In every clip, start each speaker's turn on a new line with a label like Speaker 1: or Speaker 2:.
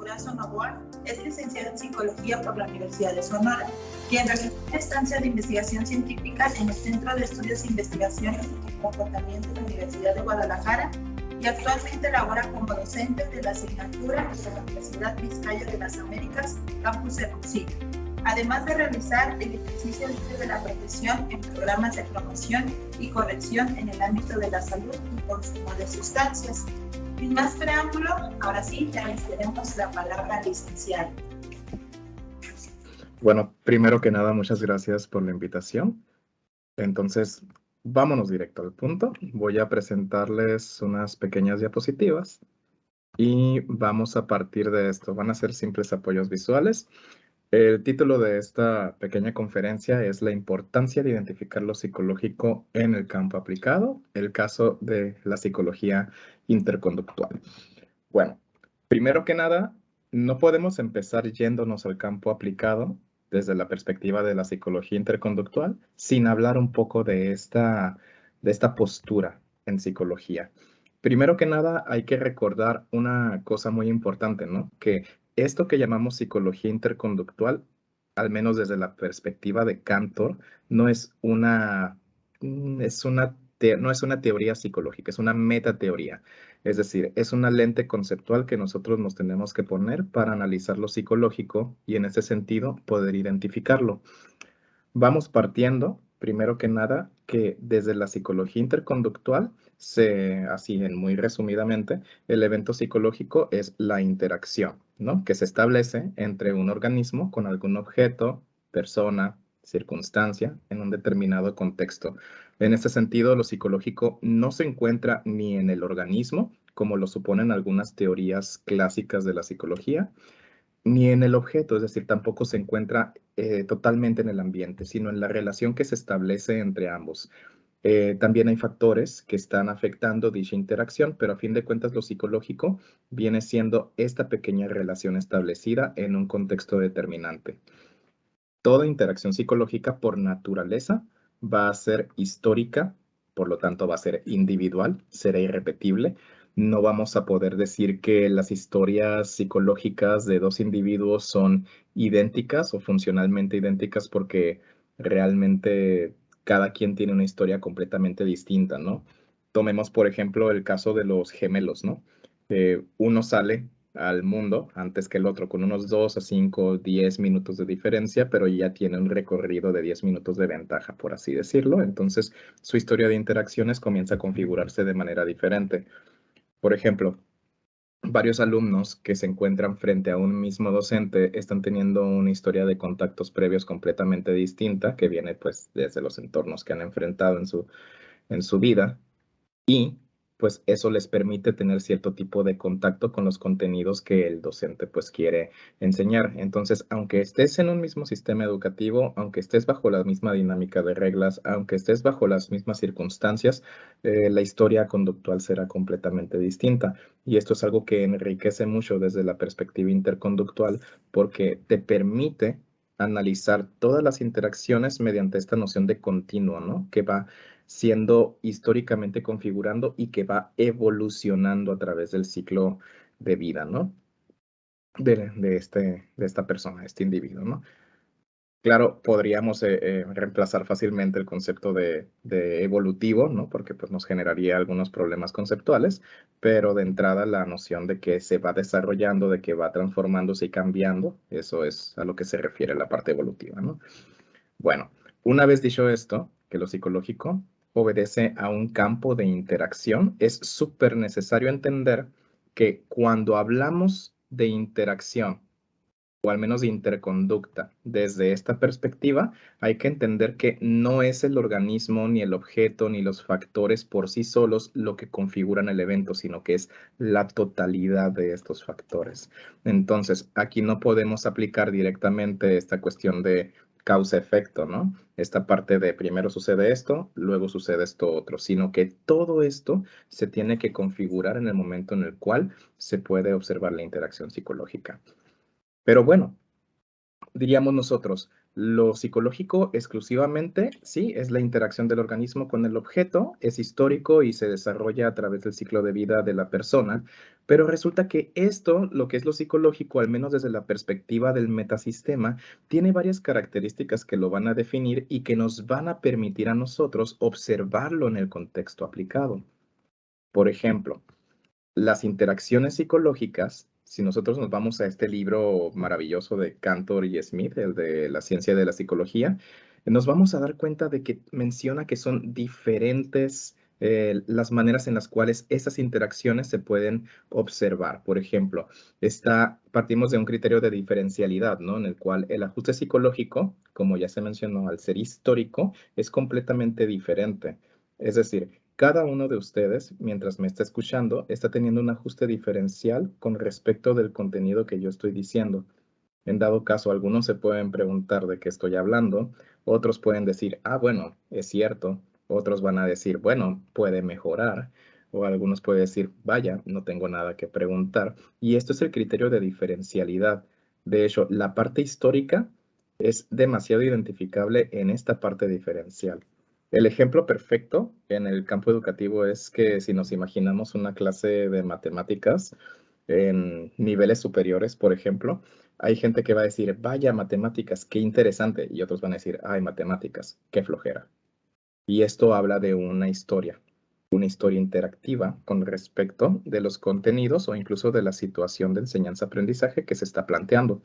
Speaker 1: Durazo Novoa es licenciado en Psicología por la Universidad de Sonora, quien realizó una estancia de investigación científica en el Centro de Estudios e Investigaciones y Comportamiento de la Universidad de Guadalajara y actualmente labora como docente de la asignatura de la Universidad Vizcaya de las Américas, Campus Hermosillo, además de realizar el ejercicio libre de la profesión en programas de promoción y corrección en el ámbito de la salud y consumo de sustancias. Sin más preámbulo, ahora sí, ya les tenemos la palabra al licenciado.
Speaker 2: Bueno, primero que nada, muchas gracias por la invitación. Entonces, vámonos directo al punto. Voy a presentarles unas pequeñas diapositivas y vamos a partir de esto. Van a ser simples apoyos visuales. El título de esta pequeña conferencia es La importancia de identificar lo psicológico en el campo aplicado, el caso de la psicología interconductual. Bueno, primero que nada, no podemos empezar yéndonos al campo aplicado desde la perspectiva de la psicología interconductual sin hablar un poco de esta postura en psicología. Primero que nada, hay que recordar una cosa muy importante, ¿no? Que esto que llamamos psicología interconductual, al menos desde la perspectiva de Cantor, no es una teoría psicológica, es una metateoría. Es decir, es una lente conceptual que nosotros nos tenemos que poner para analizar lo psicológico y en ese sentido poder identificarlo. Vamos partiendo, primero que nada, que desde la psicología interconductual, así en muy resumidamente, el evento psicológico es la interacción, ¿no? Que se establece entre un organismo con algún objeto, persona, circunstancia, en un determinado contexto. En este sentido, lo psicológico no se encuentra ni en el organismo, como lo suponen algunas teorías clásicas de la psicología, ni en el objeto, es decir, tampoco se encuentra totalmente en el ambiente, sino en la relación que se establece entre ambos. También hay factores que están afectando dicha interacción, pero a fin de cuentas lo psicológico viene siendo esta pequeña relación establecida en un contexto determinante. Toda interacción psicológica por naturaleza va a ser histórica, por lo tanto va a ser individual, será irrepetible. No vamos a poder decir que las historias psicológicas de dos individuos son idénticas o funcionalmente idénticas porque realmente cada quien tiene una historia completamente distinta, ¿no? Tomemos, por ejemplo, el caso de los gemelos, ¿no? Uno sale al mundo antes que el otro, con unos 2 a 5, 10 minutos de diferencia, pero ya tiene un recorrido de 10 minutos de ventaja, por así decirlo. Entonces, su historia de interacciones comienza a configurarse de manera diferente. Por ejemplo, varios alumnos que se encuentran frente a un mismo docente están teniendo una historia de contactos previos completamente distinta, que viene pues desde los entornos que han enfrentado en su vida, y pues eso les permite tener cierto tipo de contacto con los contenidos que el docente pues quiere enseñar. Entonces, aunque estés en un mismo sistema educativo, aunque estés bajo la misma dinámica de reglas, aunque estés bajo las mismas circunstancias, la historia conductual será completamente distinta. Y esto es algo que enriquece mucho desde la perspectiva interconductual porque te permite analizar todas las interacciones mediante esta noción de continuo, ¿no? Que va siendo históricamente configurando y que va evolucionando a través del ciclo de vida, ¿no? De esta persona, este individuo, ¿no? Claro, podríamos reemplazar fácilmente el concepto de evolutivo, ¿no? Porque pues, nos generaría algunos problemas conceptuales, pero de entrada la noción de que se va desarrollando, de que va transformándose y cambiando, eso es a lo que se refiere la parte evolutiva, ¿no? Bueno, una vez dicho esto, que lo psicológico obedece a un campo de interacción, es súper necesario entender que cuando hablamos de interacción, o al menos de interconducta, desde esta perspectiva, hay que entender que no es el organismo, ni el objeto, ni los factores por sí solos lo que configuran el evento, sino que es la totalidad de estos factores. Entonces, aquí no podemos aplicar directamente esta cuestión de causa-efecto, ¿no? Esta parte de primero sucede esto, luego sucede esto otro, sino que todo esto se tiene que configurar en el momento en el cual se puede observar la interacción psicológica. Pero bueno, diríamos nosotros, Lo psicológico exclusivamente, sí, es la interacción del organismo con el objeto, es histórico y se desarrolla a través del ciclo de vida de la persona, pero resulta que esto, lo que es lo psicológico, al menos desde la perspectiva del metasistema, tiene varias características que lo van a definir y que nos van a permitir a nosotros observarlo en el contexto aplicado. Por ejemplo, las interacciones psicológicas, si nosotros nos vamos a este libro maravilloso de Cantor y Smith, el de la ciencia de la psicología, nos vamos a dar cuenta de que menciona que son diferentes las maneras en las cuales esas interacciones se pueden observar. Por ejemplo, partimos de un criterio de diferencialidad, ¿no? En el cual el ajuste psicológico, como ya se mencionó, al ser histórico, es completamente diferente. Es decir, cada uno de ustedes, mientras me está escuchando, está teniendo un ajuste diferencial con respecto del contenido que yo estoy diciendo. En dado caso, algunos se pueden preguntar de qué estoy hablando, otros pueden decir, ah, bueno, es cierto, otros van a decir, bueno, puede mejorar, o algunos pueden decir, vaya, no tengo nada que preguntar. Y esto es el criterio de diferencialidad. De hecho, la parte histórica es demasiado identificable en esta parte diferencial. El ejemplo perfecto en el campo educativo es que si nos imaginamos una clase de matemáticas en niveles superiores, por ejemplo, hay gente que va a decir, vaya, matemáticas, qué interesante, y otros van a decir, ay, matemáticas, qué flojera. Y esto habla de una historia interactiva con respecto de los contenidos o incluso de la situación de enseñanza-aprendizaje que se está planteando.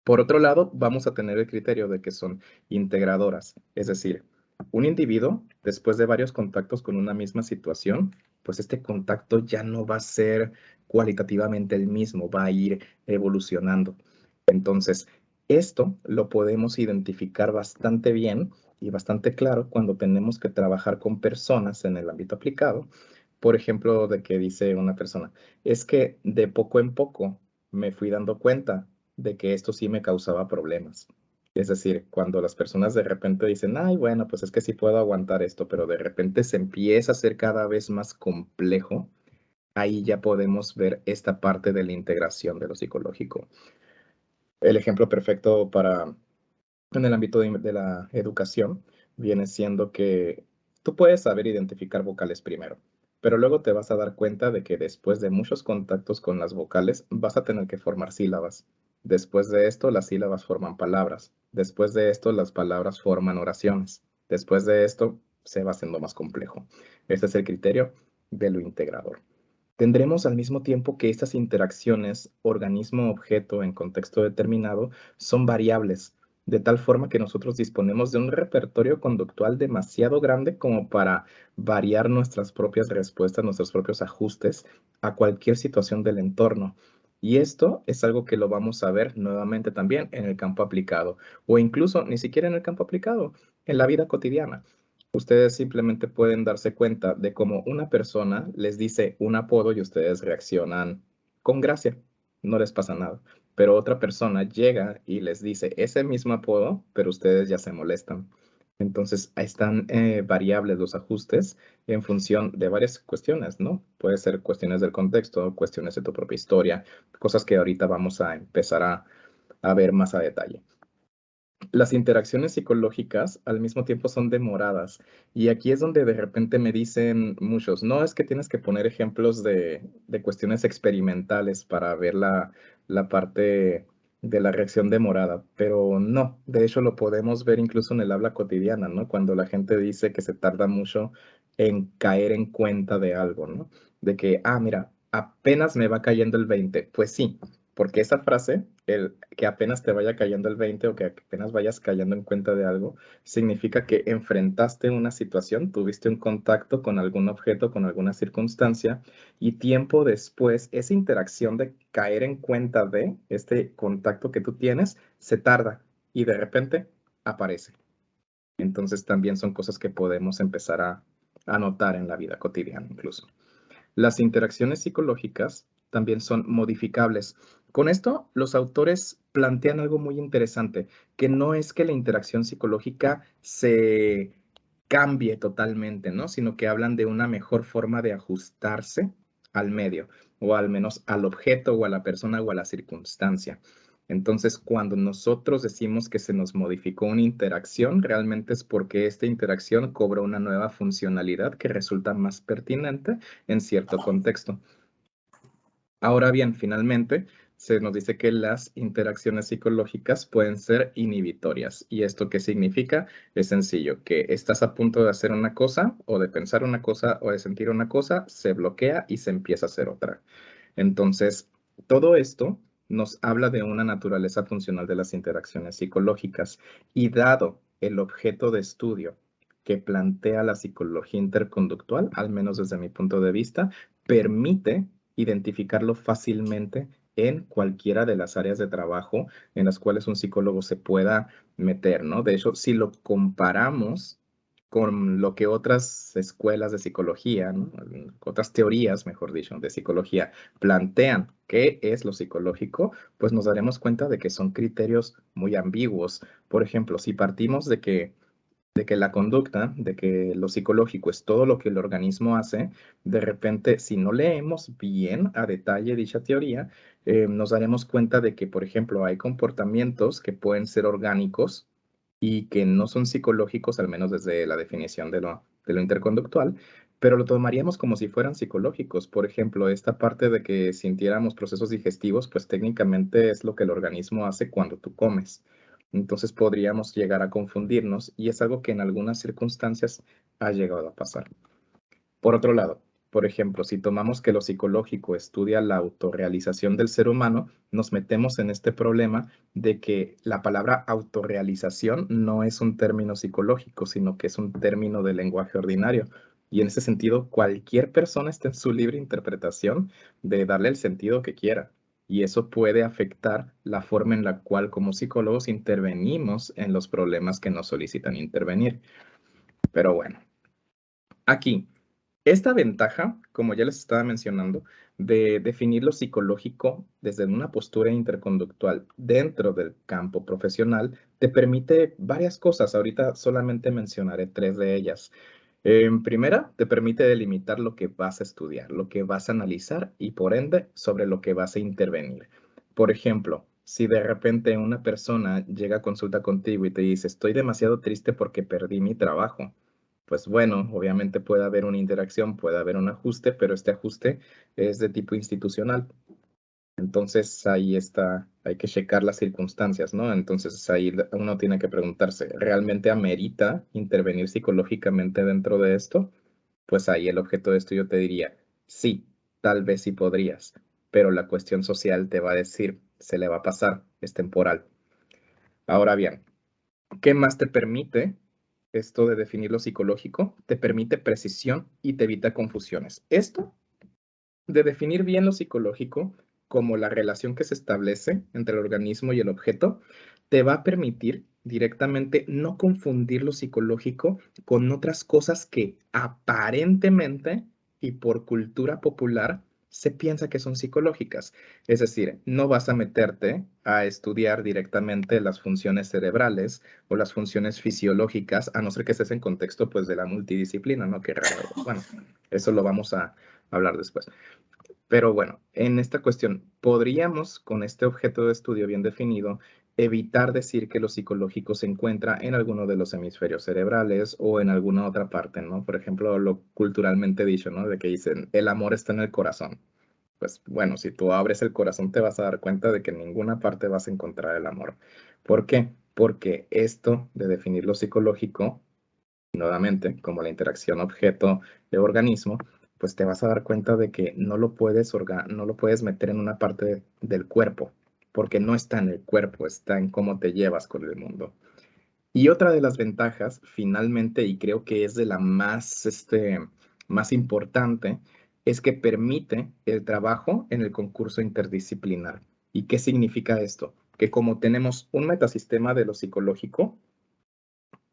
Speaker 2: Por otro lado, vamos a tener el criterio de que son integradoras, es decir, un individuo, después de varios contactos con una misma situación, pues este contacto ya no va a ser cualitativamente el mismo, va a ir evolucionando. Entonces, esto lo podemos identificar bastante bien y bastante claro cuando tenemos que trabajar con personas en el ámbito aplicado. Por ejemplo, de que dice una persona, es que de poco en poco me fui dando cuenta de que esto sí me causaba problemas. Es decir, cuando las personas de repente dicen, ay, bueno, pues es que sí puedo aguantar esto, pero de repente se empieza a hacer cada vez más complejo, ahí ya podemos ver esta parte de la integración de lo psicológico. El ejemplo perfecto en el ámbito de la educación viene siendo que tú puedes saber identificar vocales primero, pero luego te vas a dar cuenta de que después de muchos contactos con las vocales vas a tener que formar sílabas. Después de esto, las sílabas forman palabras. Después de esto, las palabras forman oraciones. Después de esto, se va haciendo más complejo. Este es el criterio de lo integrador. Tendremos al mismo tiempo que estas interacciones organismo-objeto en contexto determinado son variables, de tal forma que nosotros disponemos de un repertorio conductual demasiado grande como para variar nuestras propias respuestas, nuestros propios ajustes a cualquier situación del entorno. Y esto es algo que lo vamos a ver nuevamente también en el campo aplicado, o incluso ni siquiera en el campo aplicado, en la vida cotidiana. Ustedes simplemente pueden darse cuenta de cómo una persona les dice un apodo y ustedes reaccionan con gracia, no les pasa nada. Pero otra persona llega y les dice ese mismo apodo, pero ustedes ya se molestan. Entonces, ahí están variables los ajustes en función de varias cuestiones, ¿no? Puede ser cuestiones del contexto, cuestiones de tu propia historia, cosas que ahorita vamos a empezar a ver más a detalle. Las interacciones psicológicas al mismo tiempo son demoradas y aquí es donde de repente me dicen muchos, no es que tienes que poner ejemplos de cuestiones experimentales para ver la parte de la reacción demorada, pero no, de hecho lo podemos ver incluso en el habla cotidiana, ¿no? Cuando la gente dice que se tarda mucho en caer en cuenta de algo, ¿no? De que, ah, mira, apenas me va cayendo el 20, pues sí. Porque esa frase, el que apenas te vaya cayendo el 20 o que apenas vayas cayendo en cuenta de algo, significa que enfrentaste una situación, tuviste un contacto con algún objeto, con alguna circunstancia, y tiempo después, esa interacción de caer en cuenta de este contacto que tú tienes, se tarda y de repente aparece. Entonces también son cosas que podemos empezar a notar en la vida cotidiana incluso. Las interacciones psicológicas también son modificables. Con esto, los autores plantean algo muy interesante, que no es que la interacción psicológica se cambie totalmente, ¿no? Sino que hablan de una mejor forma de ajustarse al medio, o al menos al objeto, o a la persona, o a la circunstancia. Entonces, cuando nosotros decimos que se nos modificó una interacción, realmente es porque esta interacción cobra una nueva funcionalidad que resulta más pertinente en cierto contexto. Ahora bien, finalmente, se nos dice que las interacciones psicológicas pueden ser inhibitorias. ¿Y esto qué significa? Es sencillo, que estás a punto de hacer una cosa, o de pensar una cosa, o de sentir una cosa, se bloquea y se empieza a hacer otra. Entonces, todo esto nos habla de una naturaleza funcional de las interacciones psicológicas. Y dado el objeto de estudio que plantea la psicología interconductual, al menos desde mi punto de vista, permite identificarlo fácilmente en cualquiera de las áreas de trabajo en las cuales un psicólogo se pueda meter, ¿no? De hecho, si lo comparamos con lo que otras escuelas de psicología, ¿no? Otras teorías, mejor dicho, de psicología plantean qué es lo psicológico, pues nos daremos cuenta de que son criterios muy ambiguos. Por ejemplo, si partimos de que la conducta, de que lo psicológico es todo lo que el organismo hace, de repente, si no leemos bien a detalle dicha teoría, nos daremos cuenta de que, por ejemplo, hay comportamientos que pueden ser orgánicos y que no son psicológicos, al menos desde la definición de lo interconductual, pero lo tomaríamos como si fueran psicológicos. Por ejemplo, esta parte de que sintiéramos procesos digestivos, pues técnicamente es lo que el organismo hace cuando tú comes. Entonces podríamos llegar a confundirnos y es algo que en algunas circunstancias ha llegado a pasar. Por otro lado, por ejemplo, si tomamos que lo psicológico estudia la autorrealización del ser humano, nos metemos en este problema de que la palabra autorrealización no es un término psicológico, sino que es un término de lenguaje ordinario. Y en ese sentido, cualquier persona está en su libre interpretación de darle el sentido que quiera. Y eso puede afectar la forma en la cual como psicólogos intervenimos en los problemas que nos solicitan intervenir. Pero bueno, aquí esta ventaja, como ya les estaba mencionando, de definir lo psicológico desde una postura interconductual dentro del campo profesional, te permite varias cosas. Ahorita solamente mencionaré 3 de ellas. En primera, te permite delimitar lo que vas a estudiar, lo que vas a analizar y por ende sobre lo que vas a intervenir. Por ejemplo, si de repente una persona llega a consulta contigo y te dice, estoy demasiado triste porque perdí mi trabajo, pues bueno, obviamente puede haber una interacción, puede haber un ajuste, pero este ajuste es de tipo institucional. Entonces ahí está, hay que checar las circunstancias, ¿no? Entonces ahí uno tiene que preguntarse, ¿realmente amerita intervenir psicológicamente dentro de esto? Pues ahí el objeto de estudio te diría, sí, tal vez sí podrías, pero la cuestión social te va a decir, se le va a pasar, es temporal. Ahora bien, ¿qué más te permite esto de definir lo psicológico? Te permite precisión y te evita confusiones. Esto de definir bien lo psicológico como la relación que se establece entre el organismo y el objeto, te va a permitir directamente no confundir lo psicológico con otras cosas que aparentemente y por cultura popular se piensa que son psicológicas. Es decir, no vas a meterte a estudiar directamente las funciones cerebrales o las funciones fisiológicas, a no ser que estés en contexto pues de la multidisciplina, ¿no? Que raro, bueno, eso lo vamos a hablar después. Pero bueno, en esta cuestión, podríamos, con este objeto de estudio bien definido, evitar decir que lo psicológico se encuentra en alguno de los hemisferios cerebrales o en alguna otra parte, ¿no? Por ejemplo, lo culturalmente dicho, ¿no? De que dicen, el amor está en el corazón. Pues bueno, si tú abres el corazón te vas a dar cuenta de que en ninguna parte vas a encontrar el amor. ¿Por qué? Porque esto de definir lo psicológico, nuevamente, como la interacción objeto de organismo, pues te vas a dar cuenta de que no lo puedes meter en una parte del cuerpo, porque no está en el cuerpo, está en cómo te llevas con el mundo. Y otra de las ventajas, finalmente, y creo que es de la más importante, es que permite el trabajo en el concurso interdisciplinar. ¿Y qué significa esto? Que como tenemos un metasistema de lo psicológico,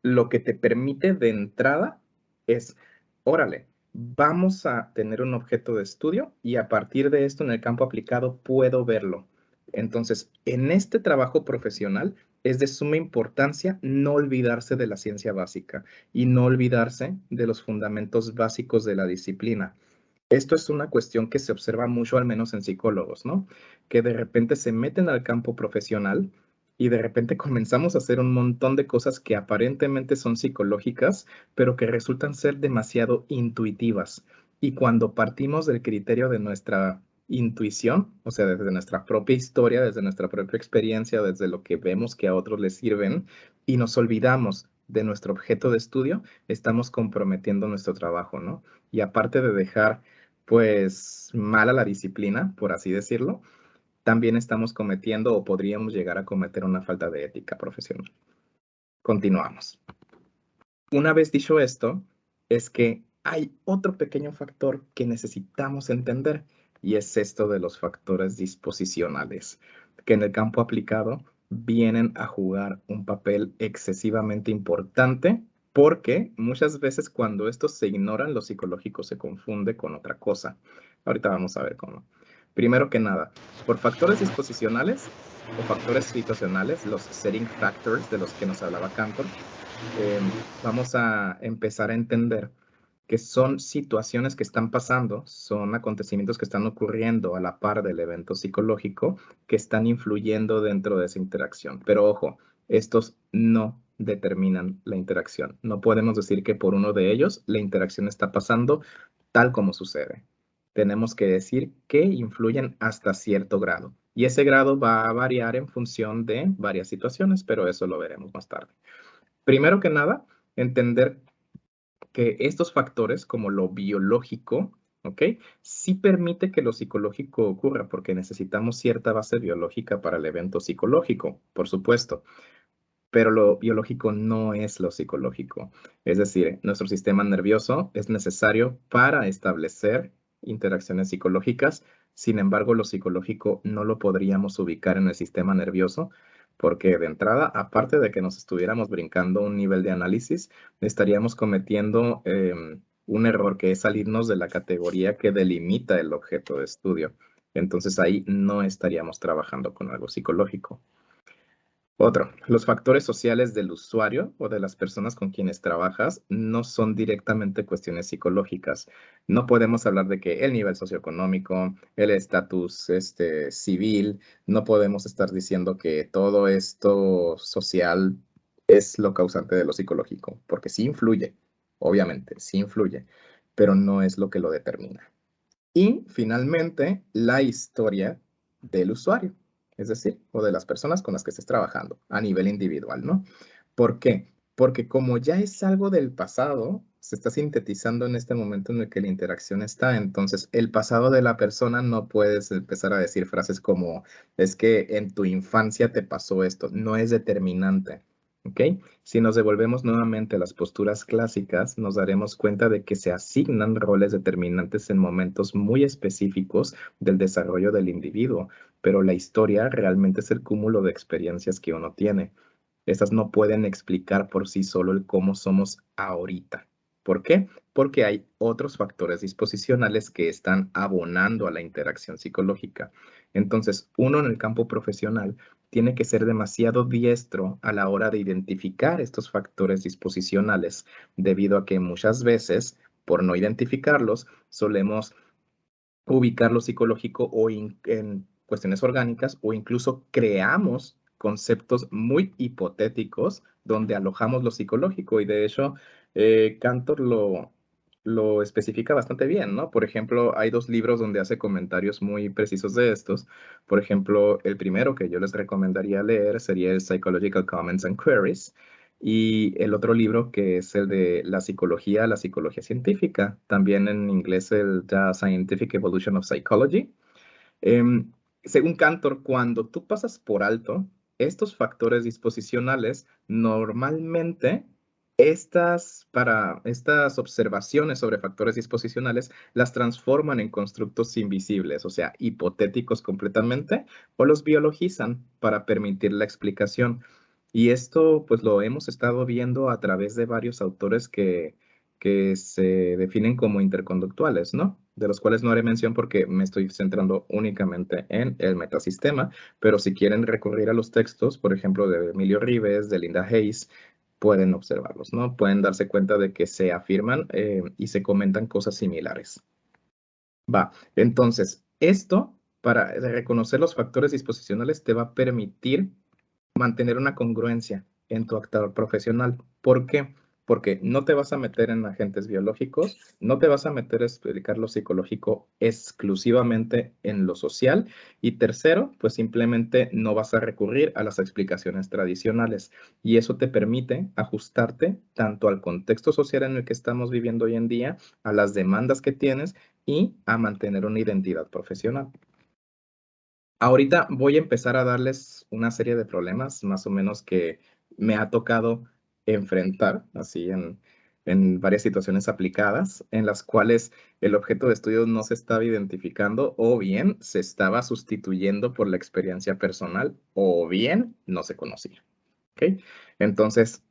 Speaker 2: lo que te permite de entrada es, órale, vamos a tener un objeto de estudio y a partir de esto en el campo aplicado puedo verlo. Entonces, en este trabajo profesional es de suma importancia no olvidarse de la ciencia básica y no olvidarse de los fundamentos básicos de la disciplina. Esto es una cuestión que se observa mucho, al menos en psicólogos, ¿no? Que de repente se meten al campo profesional y de repente comenzamos a hacer un montón de cosas que aparentemente son psicológicas, pero que resultan ser demasiado intuitivas. Y cuando partimos del criterio de nuestra intuición, o sea, desde nuestra propia historia, desde nuestra propia experiencia, desde lo que vemos que a otros les sirven, y nos olvidamos de nuestro objeto de estudio, estamos comprometiendo nuestro trabajo, ¿no? Y aparte de dejar pues mala la disciplina, por así decirlo, también estamos cometiendo o podríamos llegar a cometer una falta de ética profesional. Continuamos. Una vez dicho esto, es que hay otro pequeño factor que necesitamos entender y es esto de los factores disposicionales, que en el campo aplicado vienen a jugar un papel excesivamente importante porque muchas veces cuando estos se ignoran, lo psicológico se confunde con otra cosa. Ahorita vamos a ver cómo. Primero que nada, por factores disposicionales o factores situacionales, los setting factors de los que nos hablaba Cantor, vamos a empezar a entender que son situaciones que están pasando, son acontecimientos que están ocurriendo a la par del evento psicológico que están influyendo dentro de esa interacción. Pero ojo, estos no determinan la interacción. No podemos decir que por uno de ellos la interacción está pasando tal como sucede. Tenemos que decir que influyen hasta cierto grado. Y ese grado va a variar en función de varias situaciones, pero eso lo veremos más tarde. Primero que nada, entender que estos factores, como lo biológico, ¿ok? Sí permite que lo psicológico ocurra, porque necesitamos cierta base biológica para el evento psicológico, por supuesto. Pero lo biológico no es lo psicológico. Es decir, nuestro sistema nervioso es necesario para establecer interacciones psicológicas. Sin embargo, lo psicológico no lo podríamos ubicar en el sistema nervioso porque de entrada, aparte de que nos estuviéramos brincando un nivel de análisis, estaríamos cometiendo un error que es salirnos de la categoría que delimita el objeto de estudio. Entonces ahí no estaríamos trabajando con algo psicológico. Otro, los factores sociales del usuario o de las personas con quienes trabajas no son directamente cuestiones psicológicas. No podemos hablar de que el nivel socioeconómico, el estatus civil, no podemos estar diciendo que todo esto social es lo causante de lo psicológico, porque sí influye, obviamente, sí influye, pero no es lo que lo determina. Y finalmente, la historia del usuario, es decir, o de las personas con las que estés trabajando a nivel individual, ¿no? ¿Por qué? Porque como ya es algo del pasado, se está sintetizando en este momento en el que la interacción está, entonces el pasado de la persona no puedes empezar a decir frases como, es que en tu infancia te pasó esto, no es determinante. ¿Ok? Si nos devolvemos nuevamente a las posturas clásicas, nos daremos cuenta de que se asignan roles determinantes en momentos muy específicos del desarrollo del individuo, pero la historia realmente es el cúmulo de experiencias que uno tiene. Estas no pueden explicar por sí solo el cómo somos ahorita. ¿Por qué? Porque hay otros factores disposicionales que están abonando a la interacción psicológica. Entonces, uno en el campo profesional tiene que ser demasiado diestro a la hora de identificar estos factores disposicionales, debido a que muchas veces, por no identificarlos, solemos ubicar lo psicológico o en cuestiones orgánicas o incluso creamos conceptos muy hipotéticos donde alojamos lo psicológico y de hecho Cantor lo especifica bastante bien, ¿no? Por ejemplo, hay dos libros donde hace comentarios muy precisos de estos. Por ejemplo, el primero que yo les recomendaría leer sería el Psychological Comments and Queries, y el otro libro que es el de la psicología científica, también en inglés el The Scientific Evolution of Psychology. Según Cantor, cuando tú pasas por alto estos factores disposicionales, normalmente estas observaciones sobre factores disposicionales las transforman en constructos invisibles, o sea, hipotéticos completamente, o los biologizan para permitir la explicación. Y esto pues lo hemos estado viendo a través de varios autores que se definen como interconductuales, ¿no? De los cuales no haré mención porque me estoy centrando únicamente en el metasistema, pero si quieren recurrir a los textos, por ejemplo, de Emilio Rives, de Linda Hayes, pueden observarlos, ¿no? Pueden darse cuenta de que se afirman y se comentan cosas similares. Va, entonces, esto para reconocer los factores disposicionales te va a permitir mantener una congruencia en tu actuar profesional. ¿Por qué? Porque no te vas a meter en agentes biológicos, no te vas a meter a explicar lo psicológico exclusivamente en lo social. Y tercero, pues simplemente no vas a recurrir a las explicaciones tradicionales. Y eso te permite ajustarte tanto al contexto social en el que estamos viviendo hoy en día, a las demandas que tienes y a mantener una identidad profesional. Ahorita voy a empezar a darles una serie de problemas, más o menos que me ha tocado enfrentar, así en varias situaciones aplicadas, en las cuales el objeto de estudio no se estaba identificando o bien se estaba sustituyendo por la experiencia personal o bien no se conocía. ¿Ok? Entonces,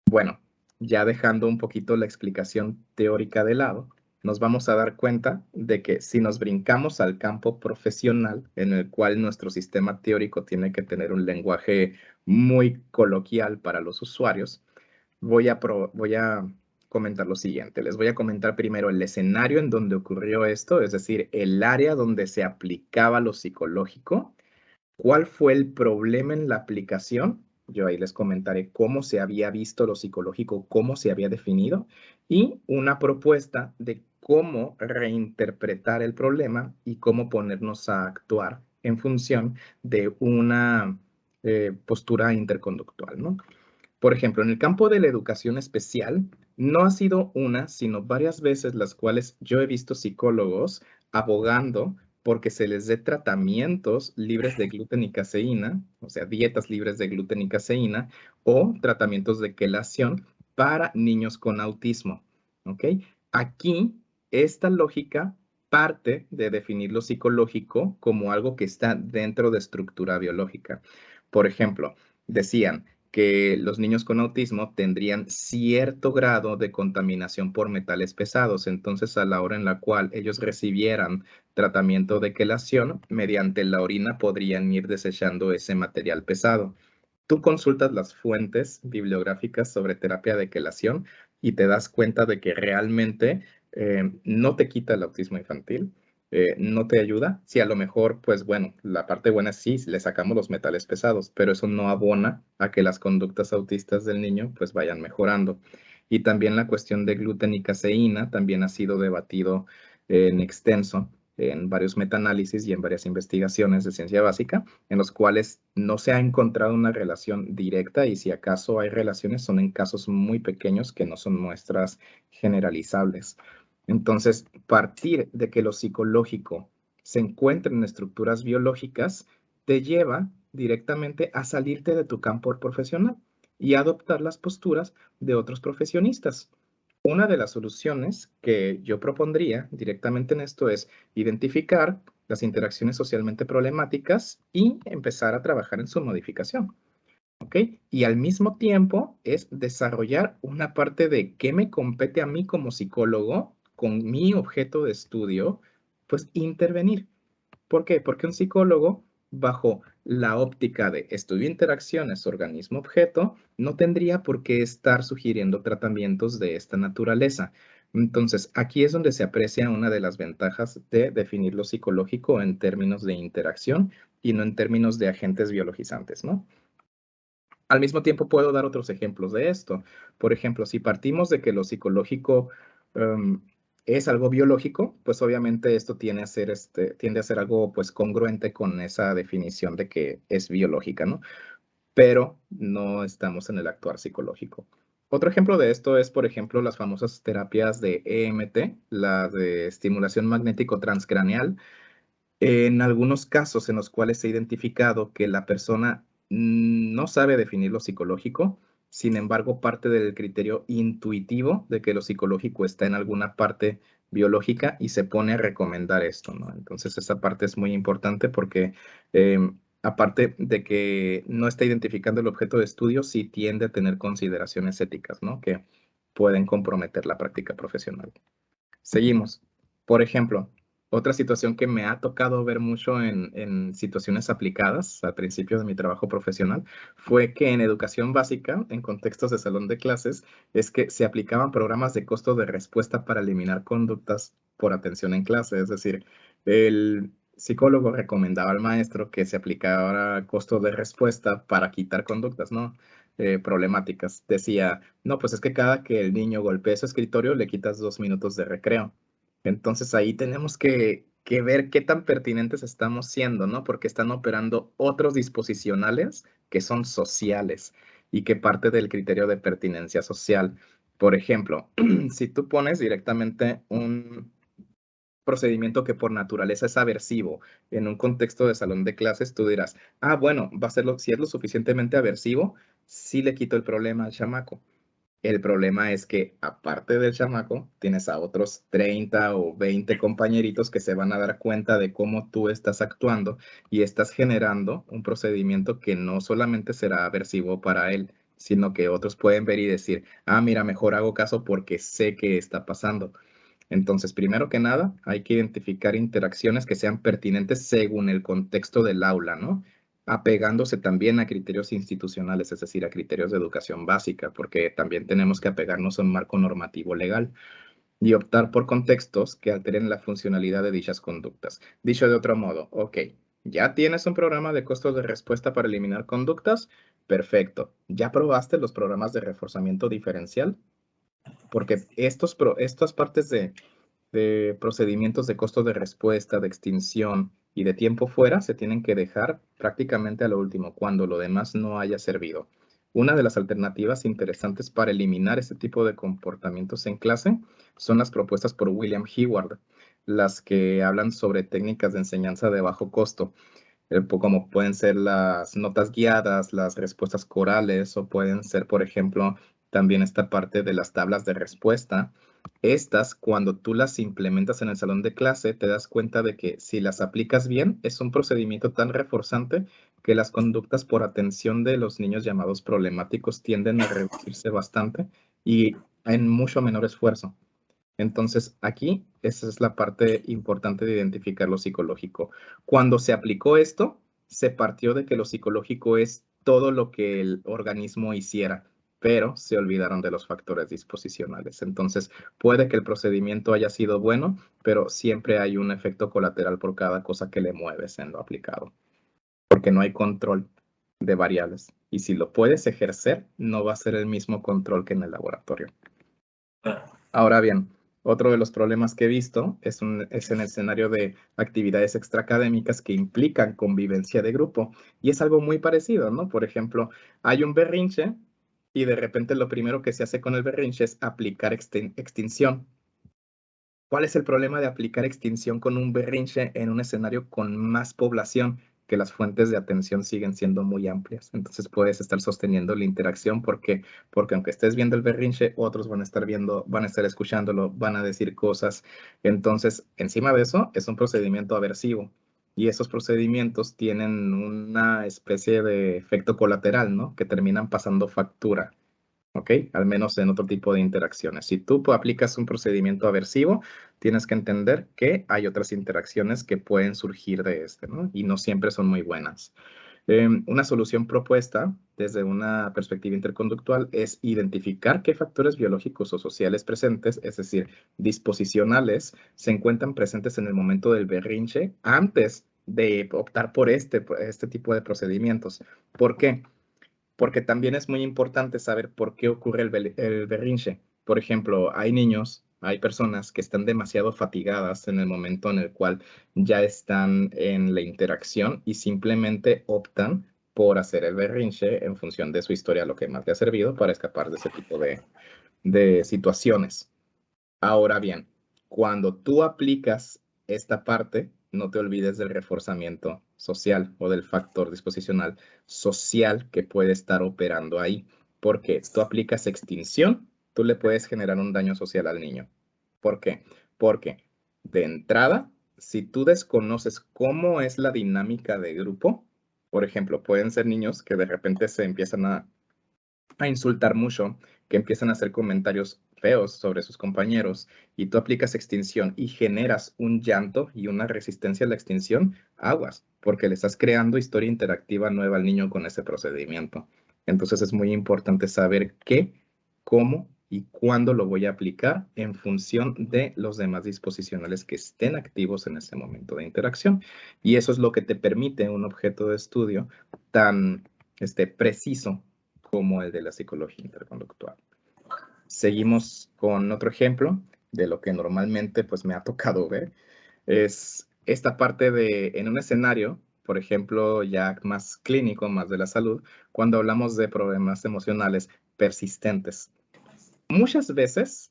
Speaker 2: bueno, ya dejando un poquito la explicación teórica de lado, nos vamos a dar cuenta de que si nos brincamos al campo profesional, en el cual nuestro sistema teórico tiene que tener un lenguaje muy coloquial para los usuarios, voy a comentar lo siguiente. Les voy a comentar primero el escenario en donde ocurrió esto, es decir, el área donde se aplicaba lo psicológico. ¿Cuál fue el problema en la aplicación? Yo ahí les comentaré cómo se había visto lo psicológico, cómo se había definido y una propuesta de cómo reinterpretar el problema y cómo ponernos a actuar en función de una postura interconductual, ¿no? Por ejemplo, en el campo de la educación especial, no ha sido una, sino varias veces las cuales yo he visto psicólogos abogando porque se les dé tratamientos libres de gluten y caseína, o sea, dietas libres de gluten y caseína, o tratamientos de quelación para niños con autismo. ¿Ok? Aquí, esta lógica parte de definir lo psicológico como algo que está dentro de estructura biológica. Por ejemplo, decían que los niños con autismo tendrían cierto grado de contaminación por metales pesados. Entonces, a la hora en la cual ellos recibieran tratamiento de quelación, mediante la orina podrían ir desechando ese material pesado. Tú consultas las fuentes bibliográficas sobre terapia de quelación y te das cuenta de que realmente no te quita el autismo infantil, no te ayuda. Sí, a lo mejor, pues bueno, la parte buena es sí, le sacamos los metales pesados, pero eso no abona a que las conductas autistas del niño pues vayan mejorando. Y también la cuestión de gluten y caseína también ha sido debatido en extenso en varios metaanálisis y en varias investigaciones de ciencia básica, en los cuales no se ha encontrado una relación directa y si acaso hay relaciones son en casos muy pequeños que no son muestras generalizables. Entonces, partir de que lo psicológico se encuentra en estructuras biológicas te lleva directamente a salirte de tu campo profesional y a adoptar las posturas de otros profesionistas. Una de las soluciones que yo propondría directamente en esto es identificar las interacciones socialmente problemáticas y empezar a trabajar en su modificación. ¿Ok? Y al mismo tiempo es desarrollar una parte de qué me compete a mí como psicólogo con mi objeto de estudio, pues intervenir. ¿Por qué? Porque un psicólogo, bajo la óptica de estudio interacciones organismo-objeto, no tendría por qué estar sugiriendo tratamientos de esta naturaleza. Entonces, aquí es donde se aprecia una de las ventajas de definir lo psicológico en términos de interacción y no en términos de agentes biologizantes, ¿no? Al mismo tiempo puedo dar otros ejemplos de esto. Por ejemplo, si partimos de que lo psicológico es algo biológico, pues obviamente esto tiende a ser algo pues congruente con esa definición de que es biológica, ¿no? Pero no estamos en el actuar psicológico. Otro ejemplo de esto es, por ejemplo, las famosas terapias de EMT, la de estimulación magnético transcraneal. En algunos casos en los cuales se ha identificado que la persona no sabe definir lo psicológico, sin embargo, parte del criterio intuitivo de que lo psicológico está en alguna parte biológica y se pone a recomendar esto, ¿no? Entonces, esa parte es muy importante porque aparte de que no está identificando el objeto de estudio, sí tiende a tener consideraciones éticas, ¿no? Que pueden comprometer la práctica profesional. Seguimos. Por ejemplo, otra situación que me ha tocado ver mucho en situaciones aplicadas al principio de mi trabajo profesional fue que en educación básica, en contextos de salón de clases, es que se aplicaban programas de costo de respuesta para eliminar conductas por atención en clase. Es decir, el psicólogo recomendaba al maestro que se aplicara costo de respuesta para quitar conductas, ¿no? Problemáticas. Decía, no, pues es que cada que el niño golpee su escritorio le quitas 2 minutos de recreo. Entonces ahí tenemos que ver qué tan pertinentes estamos siendo, ¿no? Porque están operando otros disposicionales que son sociales y que parte del criterio de pertinencia social. Por ejemplo, si tú pones directamente un procedimiento que por naturaleza es aversivo en un contexto de salón de clases, tú dirás, ah, bueno, si es lo suficientemente aversivo, sí le quito el problema al chamaco. El problema es que, aparte del chamaco, tienes a otros 30 o 20 compañeritos que se van a dar cuenta de cómo tú estás actuando y estás generando un procedimiento que no solamente será aversivo para él, sino que otros pueden ver y decir, ah, mira, mejor hago caso porque sé qué está pasando. Entonces, primero que nada, hay que identificar interacciones que sean pertinentes según el contexto del aula, ¿no? Apegándose también a criterios institucionales, es decir, a criterios de educación básica, porque también tenemos que apegarnos a un marco normativo legal y optar por contextos que alteren la funcionalidad de dichas conductas. Dicho de otro modo, ok, ¿ya tienes un programa de costos de respuesta para eliminar conductas? Perfecto. ¿Ya probaste los programas de reforzamiento diferencial? Porque estas partes de procedimientos de costo de respuesta, de extinción y de tiempo fuera se tienen que dejar prácticamente a lo último, cuando lo demás no haya servido. Una de las alternativas interesantes para eliminar este tipo de comportamientos en clase son las propuestas por William Heward, las que hablan sobre técnicas de enseñanza de bajo costo, como pueden ser las notas guiadas, las respuestas corales, o pueden ser, por ejemplo, también esta parte de las tablas de respuesta. Estas, cuando tú las implementas en el salón de clase, te das cuenta de que si las aplicas bien, es un procedimiento tan reforzante que las conductas por atención de los niños llamados problemáticos tienden a reducirse bastante y en mucho menor esfuerzo. Entonces, aquí esa es la parte importante de identificar lo psicológico. Cuando se aplicó esto, se partió de que lo psicológico es todo lo que el organismo hiciera, pero se olvidaron de los factores disposicionales. Entonces, puede que el procedimiento haya sido bueno, pero siempre hay un efecto colateral por cada cosa que le mueves en lo aplicado, porque no hay control de variables. Y si lo puedes ejercer, no va a ser el mismo control que en el laboratorio. Ahora bien, otro de los problemas que he visto es en el escenario de actividades extraacadémicas que implican convivencia de grupo. Y es algo muy parecido, ¿no? Por ejemplo, hay un berrinche y de repente lo primero que se hace con el berrinche es aplicar extinción. ¿Cuál es el problema de aplicar extinción con un berrinche en un escenario con más población? Que las fuentes de atención siguen siendo muy amplias. Entonces puedes estar sosteniendo la interacción porque aunque estés viendo el berrinche, otros van a estar viendo, van a estar escuchándolo, van a decir cosas. Entonces, encima de eso, es un procedimiento aversivo. Y esos procedimientos tienen una especie de efecto colateral, ¿no? Que terminan pasando factura. ¿Ok? Al menos en otro tipo de interacciones. Si tú aplicas un procedimiento aversivo, tienes que entender que hay otras interacciones que pueden surgir de este, ¿no? Y no siempre son muy buenas. Una solución propuesta desde una perspectiva interconductual es identificar qué factores biológicos o sociales presentes, es decir, disposicionales, se encuentran presentes en el momento del berrinche antes de optar por este tipo de procedimientos. ¿Por qué? Porque también es muy importante saber por qué ocurre el berrinche. Por ejemplo, hay personas que están demasiado fatigadas en el momento en el cual ya están en la interacción y simplemente optan por hacer el berrinche en función de su historia, lo que más le ha servido para escapar de ese tipo de situaciones. Ahora bien, cuando tú aplicas esta parte, no te olvides del reforzamiento social o del factor disposicional social que puede estar operando ahí. Porque tú aplicas extinción, tú le puedes generar un daño social al niño. ¿Por qué? Porque de entrada, si tú desconoces cómo es la dinámica de grupo, por ejemplo, pueden ser niños que de repente se empiezan a insultar mucho, que empiezan a hacer comentarios feos sobre sus compañeros y tú aplicas extinción y generas un llanto y una resistencia a la extinción, aguas, porque le estás creando historia interactiva nueva al niño con ese procedimiento. Entonces es muy importante saber qué, cómo y cuándo lo voy a aplicar en función de los demás disposicionales que estén activos en ese momento de interacción. Y eso es lo que te permite un objeto de estudio tan preciso como el de la psicología interconductual. Seguimos con otro ejemplo de lo que normalmente pues me ha tocado ver. Es esta parte de, en un escenario, por ejemplo, ya más clínico, más de la salud, cuando hablamos de problemas emocionales persistentes. Muchas veces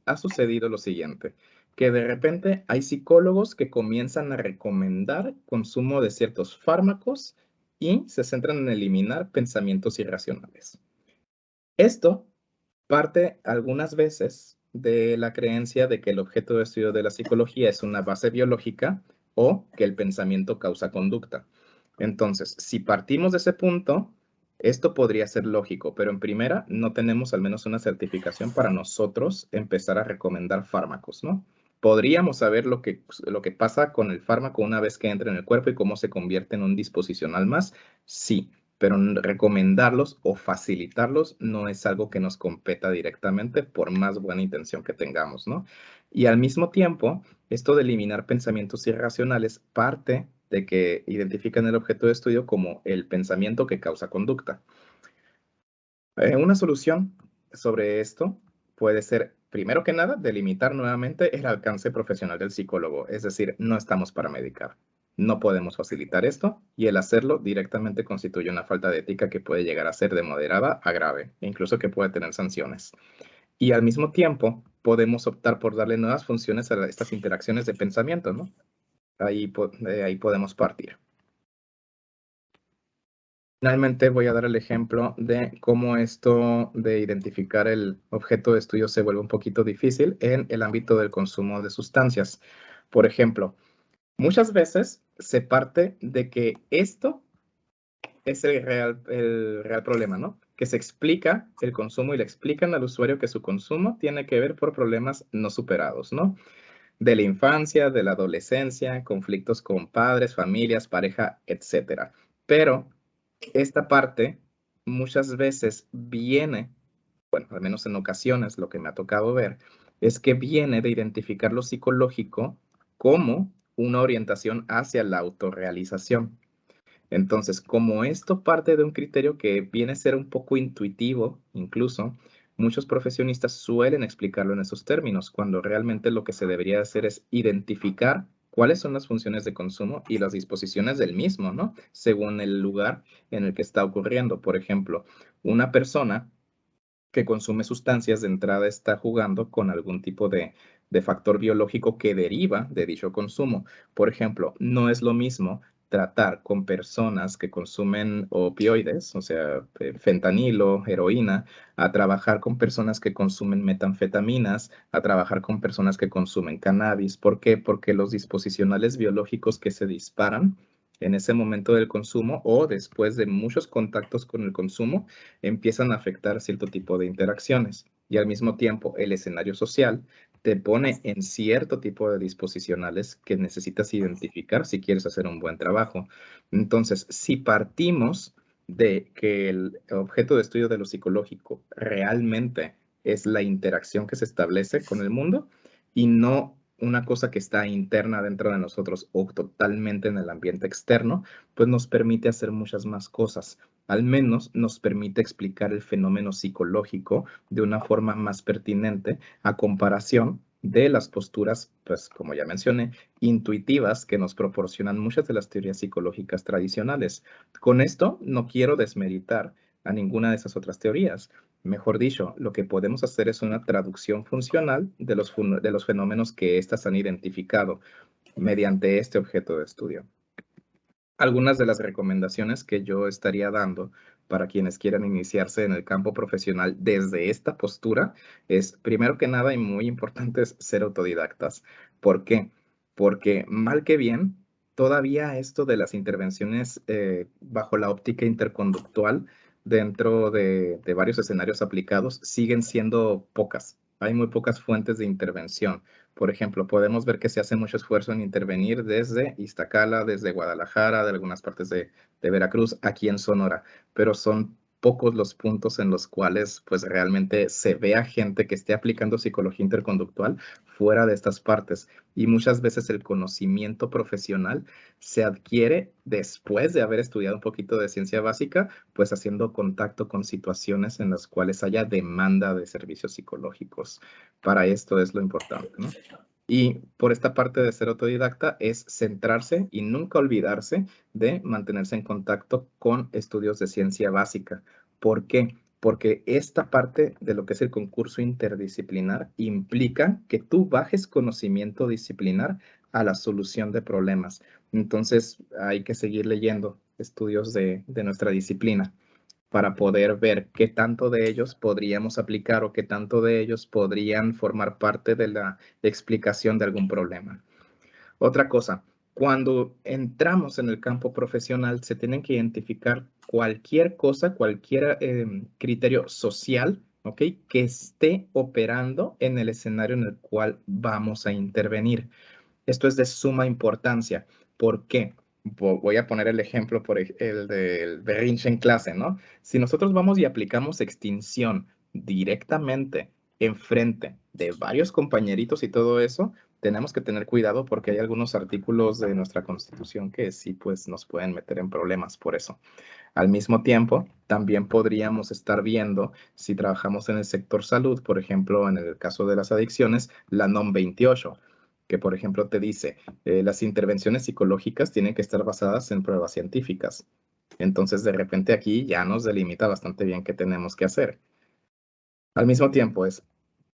Speaker 2: ha sucedido lo siguiente, que de repente hay psicólogos que comienzan a recomendar consumo de ciertos fármacos y se centran en eliminar pensamientos irracionales. Esto parte algunas veces de la creencia de que el objeto de estudio de la psicología es una base biológica o que el pensamiento causa conducta. Entonces, si partimos de ese punto, esto podría ser lógico, pero en primera no tenemos al menos una certificación para nosotros empezar a recomendar fármacos, ¿no? Podríamos saber lo que pasa con el fármaco una vez que entra en el cuerpo y cómo se convierte en un disposicional más, sí, pero recomendarlos o facilitarlos no es algo que nos competa directamente por más buena intención que tengamos, ¿no? Y al mismo tiempo, esto de eliminar pensamientos irracionales parte de que identifican el objeto de estudio como el pensamiento que causa conducta. Una solución sobre esto puede ser, primero que nada, delimitar nuevamente el alcance profesional del psicólogo, es decir, no estamos para medicar. No podemos facilitar esto y el hacerlo directamente constituye una falta de ética que puede llegar a ser de moderada a grave, incluso que puede tener sanciones. Y al mismo tiempo podemos optar por darle nuevas funciones a estas interacciones de pensamiento, ¿no? Ahí podemos partir. Finalmente voy a dar el ejemplo de cómo esto de identificar el objeto de estudio se vuelve un poquito difícil en el ámbito del consumo de sustancias. Por ejemplo, muchas veces se parte de que esto es el real problema, ¿no? Que se explica el consumo y le explican al usuario que su consumo tiene que ver por problemas no superados, ¿no? De la infancia, de la adolescencia, conflictos con padres, familias, pareja, etc. Pero esta parte muchas veces viene, bueno, al menos en ocasiones lo que me ha tocado ver, es que viene de identificar lo psicológico como una orientación hacia la autorrealización. Entonces, como esto parte de un criterio que viene a ser un poco intuitivo, incluso, muchos profesionistas suelen explicarlo en esos términos, cuando realmente lo que se debería hacer es identificar cuáles son las funciones de consumo y las disposiciones del mismo, ¿no? Según el lugar en el que está ocurriendo. Por ejemplo, una persona que consume sustancias de entrada está jugando con algún tipo de factor biológico que deriva de dicho consumo. Por ejemplo, no es lo mismo tratar con personas que consumen opioides, o sea, fentanilo, heroína, a trabajar con personas que consumen metanfetaminas, a trabajar con personas que consumen cannabis. ¿Por qué? Porque los disposicionales biológicos que se disparan en ese momento del consumo o después de muchos contactos con el consumo empiezan a afectar cierto tipo de interacciones. Y al mismo tiempo, el escenario social te pone en cierto tipo de disposicionales que necesitas identificar si quieres hacer un buen trabajo. Entonces, si partimos de que el objeto de estudio de lo psicológico realmente es la interacción que se establece con el mundo y no una cosa que está interna dentro de nosotros o totalmente en el ambiente externo, pues nos permite hacer muchas más cosas. Al menos nos permite explicar el fenómeno psicológico de una forma más pertinente a comparación de las posturas, pues como ya mencioné, intuitivas que nos proporcionan muchas de las teorías psicológicas tradicionales. Con esto no quiero desmeritar a ninguna de esas otras teorías. Mejor dicho, lo que podemos hacer es una traducción funcional de los fenómenos que éstas han identificado mediante este objeto de estudio. Algunas de las recomendaciones que yo estaría dando para quienes quieran iniciarse en el campo profesional desde esta postura es, primero que nada y muy importante, es ser autodidactas. ¿Por qué? Porque mal que bien, todavía esto de las intervenciones bajo la óptica interconductual dentro de varios escenarios aplicados siguen siendo pocas. Hay muy pocas fuentes de intervención. Por ejemplo, podemos ver que se hace mucho esfuerzo en intervenir desde Iztacala, desde Guadalajara, de algunas partes de Veracruz, aquí en Sonora, pero son pocos los puntos en los cuales pues realmente se vea gente que esté aplicando psicología interconductual fuera de estas partes. Y muchas veces el conocimiento profesional se adquiere después de haber estudiado un poquito de ciencia básica, pues haciendo contacto con situaciones en las cuales haya demanda de servicios psicológicos. Para esto es lo importante, ¿no? Y por esta parte de ser autodidacta es centrarse y nunca olvidarse de mantenerse en contacto con estudios de ciencia básica. ¿Por qué? Porque esta parte de lo que es el concurso interdisciplinar implica que tú bajes conocimiento disciplinar a la solución de problemas. Entonces hay que seguir leyendo estudios de nuestra disciplina para poder ver qué tanto de ellos podríamos aplicar o qué tanto de ellos podrían formar parte de la explicación de algún problema. Otra cosa, cuando entramos en el campo profesional, se tienen que identificar cualquier cosa, cualquier criterio social, ¿ok?, que esté operando en el escenario en el cual vamos a intervenir. Esto es de suma importancia. ¿Por qué? Voy a poner el ejemplo por el del berrinche en clase, ¿no? Si nosotros vamos y aplicamos extinción directamente enfrente de varios compañeritos y todo eso, tenemos que tener cuidado porque hay algunos artículos de nuestra Constitución que sí, pues, nos pueden meter en problemas por eso. Al mismo tiempo, también podríamos estar viendo, si trabajamos en el sector salud, por ejemplo, en el caso de las adicciones, la NOM 28, que por ejemplo te dice, las intervenciones psicológicas tienen que estar basadas en pruebas científicas. Entonces, de repente aquí ya nos delimita bastante bien qué tenemos que hacer. Al mismo tiempo,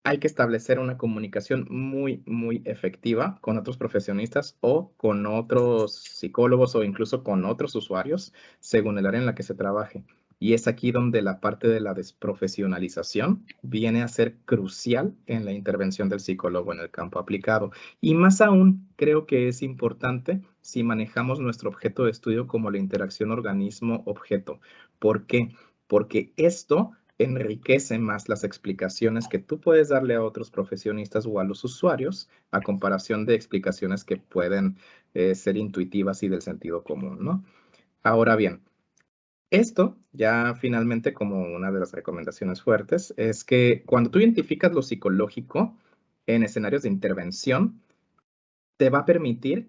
Speaker 2: hay que establecer una comunicación muy, muy efectiva con otros profesionistas o con otros psicólogos o incluso con otros usuarios, según el área en la que se trabaje. Y es aquí donde la parte de la desprofesionalización viene a ser crucial en la intervención del psicólogo en el campo aplicado. Y más aún, creo que es importante si manejamos nuestro objeto de estudio como la interacción organismo-objeto. ¿Por qué? Porque esto enriquece más las explicaciones que tú puedes darle a otros profesionistas o a los usuarios a comparación de explicaciones que pueden ser intuitivas y del sentido común, ¿no? Ahora bien, esto ya finalmente como una de las recomendaciones fuertes es que cuando tú identificas lo psicológico en escenarios de intervención, te va a permitir,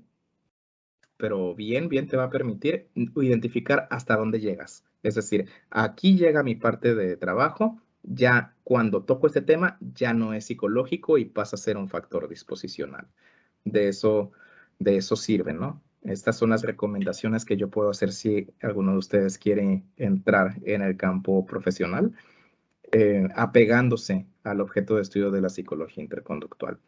Speaker 2: pero bien te va a permitir identificar hasta dónde llegas. Es decir, aquí llega mi parte de trabajo, ya cuando toco este tema ya no es psicológico y pasa a ser un factor disposicional. De eso sirve, ¿no? Estas son las recomendaciones que yo puedo hacer si alguno de ustedes quiere entrar en el campo profesional, apegándose al objeto de estudio de la psicología interconductual.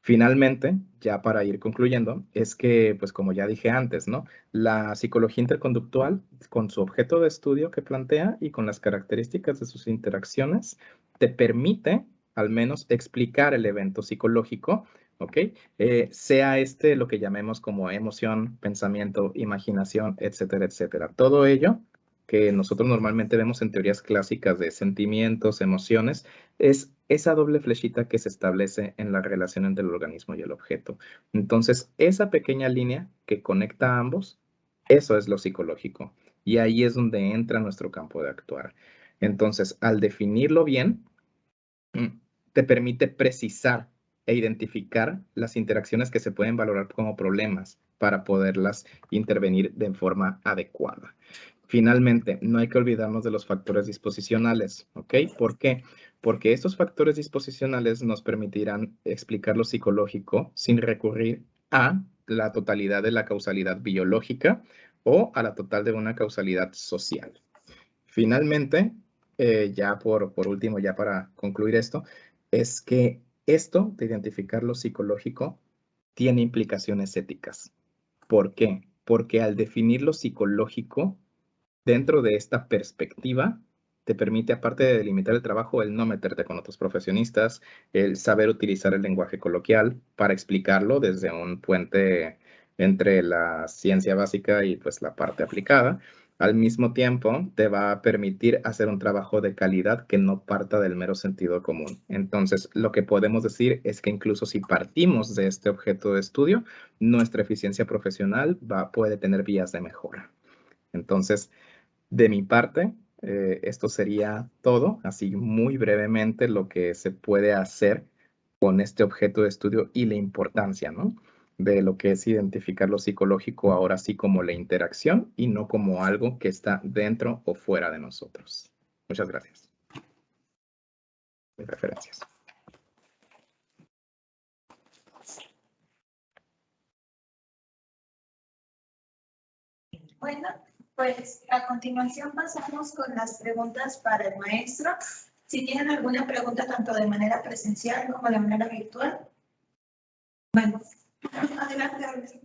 Speaker 2: Finalmente, ya para ir concluyendo, es que, pues como ya dije antes, ¿no? La psicología interconductual, con su objeto de estudio que plantea y con las características de sus interacciones, te permite al menos explicar el evento psicológico, ¿ok? Sea este lo que llamemos como emoción, pensamiento, imaginación, etcétera, etcétera. Todo ello que nosotros normalmente vemos en teorías clásicas de sentimientos, emociones, es esa doble flechita que se establece en la relación entre el organismo y el objeto. Entonces, esa pequeña línea que conecta a ambos, eso es lo psicológico. Y ahí es donde entra nuestro campo de actuar. Entonces, al definirlo bien, te permite precisar e identificar las interacciones que se pueden valorar como problemas para poderlas intervenir de forma adecuada. Finalmente, no hay que olvidarnos de los factores disposicionales, ¿ok? ¿Por qué? Porque estos factores disposicionales nos permitirán explicar lo psicológico sin recurrir a la totalidad de la causalidad biológica o a la total de una causalidad social. Finalmente, ya por último, ya para concluir esto, es que esto de identificar lo psicológico tiene implicaciones éticas. ¿Por qué? Porque al definir lo psicológico, dentro de esta perspectiva, te permite, aparte de delimitar el trabajo, el no meterte con otros profesionistas, el saber utilizar el lenguaje coloquial para explicarlo desde un puente entre la ciencia básica y pues la parte aplicada. Al mismo tiempo, te va a permitir hacer un trabajo de calidad que no parta del mero sentido común. Entonces, lo que podemos decir es que incluso si partimos de este objeto de estudio, nuestra eficiencia profesional puede tener vías de mejora. Entonces, de mi parte, Esto sería todo, así muy brevemente, lo que se puede hacer con este objeto de estudio y la importancia, ¿no?, de lo que es identificar lo psicológico ahora sí como la interacción y no como algo que está dentro o fuera de nosotros. Muchas gracias. Mis referencias.
Speaker 1: Bueno, pues a continuación pasamos con las preguntas para el maestro. Si tienen alguna pregunta tanto de manera presencial como de manera virtual. Bueno, adelante.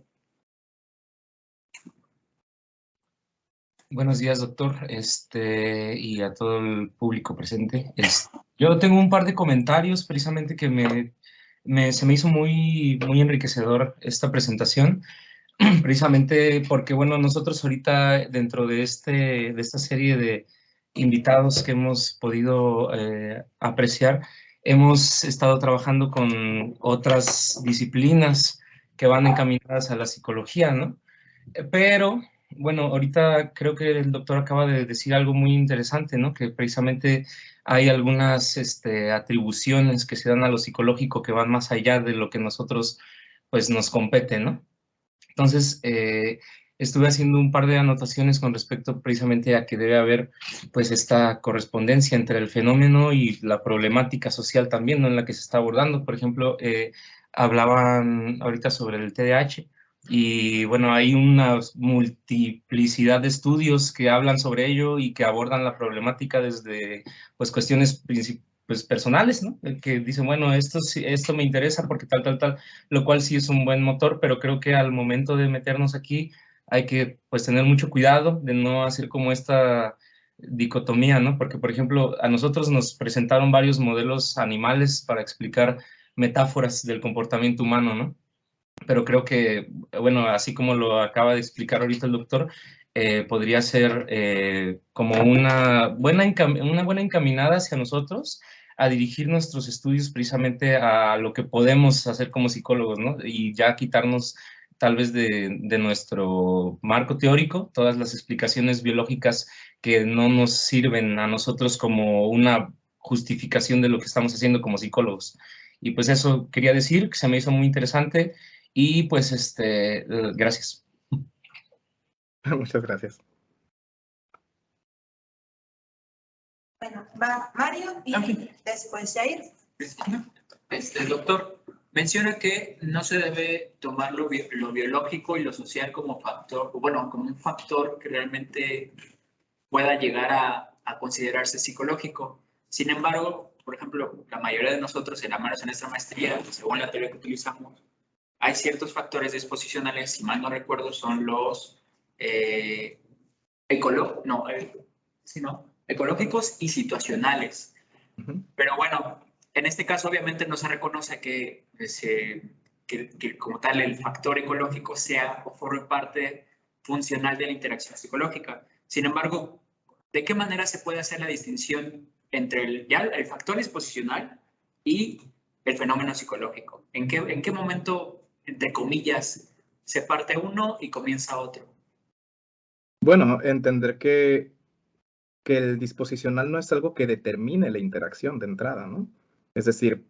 Speaker 3: Buenos días, doctor, y a todo el público presente. Yo tengo un par de comentarios precisamente que se me hizo muy enriquecedor esta presentación, precisamente porque, bueno, nosotros ahorita dentro de esta serie de invitados que hemos podido apreciar, hemos estado trabajando con otras disciplinas que van encaminadas a la psicología, ¿no? Pero, bueno, ahorita creo que el doctor acaba de decir algo muy interesante, ¿no? Que precisamente hay algunas atribuciones que se dan a lo psicológico que van más allá de lo que nosotros, pues, nos compete, ¿no? Entonces, estuve haciendo un par de anotaciones con respecto precisamente a que debe haber, pues, esta correspondencia entre el fenómeno y la problemática social también, ¿no?, en la que se está abordando. Por ejemplo, hablaban ahorita sobre el TDAH y, bueno, hay una multiplicidad de estudios que hablan sobre ello y que abordan la problemática desde, pues, cuestiones pues, personales, ¿no? Que dicen, bueno, esto me interesa porque tal, lo cual sí es un buen motor, pero creo que al momento de meternos aquí hay que, pues, tener mucho cuidado de no hacer como esta dicotomía, ¿no? Porque, por ejemplo, a nosotros nos presentaron varios modelos animales para explicar metáforas del comportamiento humano, ¿no? Pero creo que, bueno, así como lo acaba de explicar ahorita el doctor, podría ser como una buena encaminada hacia nosotros a dirigir nuestros estudios precisamente a lo que podemos hacer como psicólogos, ¿no? Y ya quitarnos tal vez de nuestro marco teórico todas las explicaciones biológicas que no nos sirven a nosotros como una justificación de lo que estamos haciendo como psicólogos. Y pues eso quería decir, que se me hizo muy interesante y pues gracias.
Speaker 2: Muchas gracias.
Speaker 1: Bueno, va Mario y después Jair.
Speaker 4: Doctor, menciona que no se debe tomar lo biológico y lo social como factor, bueno, como un factor que realmente pueda llegar a considerarse psicológico. Sin embargo, por ejemplo, la mayoría de nosotros en nuestra maestría, según la teoría que utilizamos, hay ciertos factores disposicionales, si mal no recuerdo, son los ecológicos y situacionales. Pero bueno, en este caso obviamente no se reconoce que como tal el factor ecológico sea o forme parte funcional de la interacción psicológica. Sin embargo, ¿de qué manera se puede hacer la distinción entre el factor disposicional y el fenómeno psicológico? ¿En qué momento, entre comillas, se parte uno y comienza otro?
Speaker 2: Bueno, entender que el disposicional no es algo que determine la interacción de entrada, ¿no? Es decir,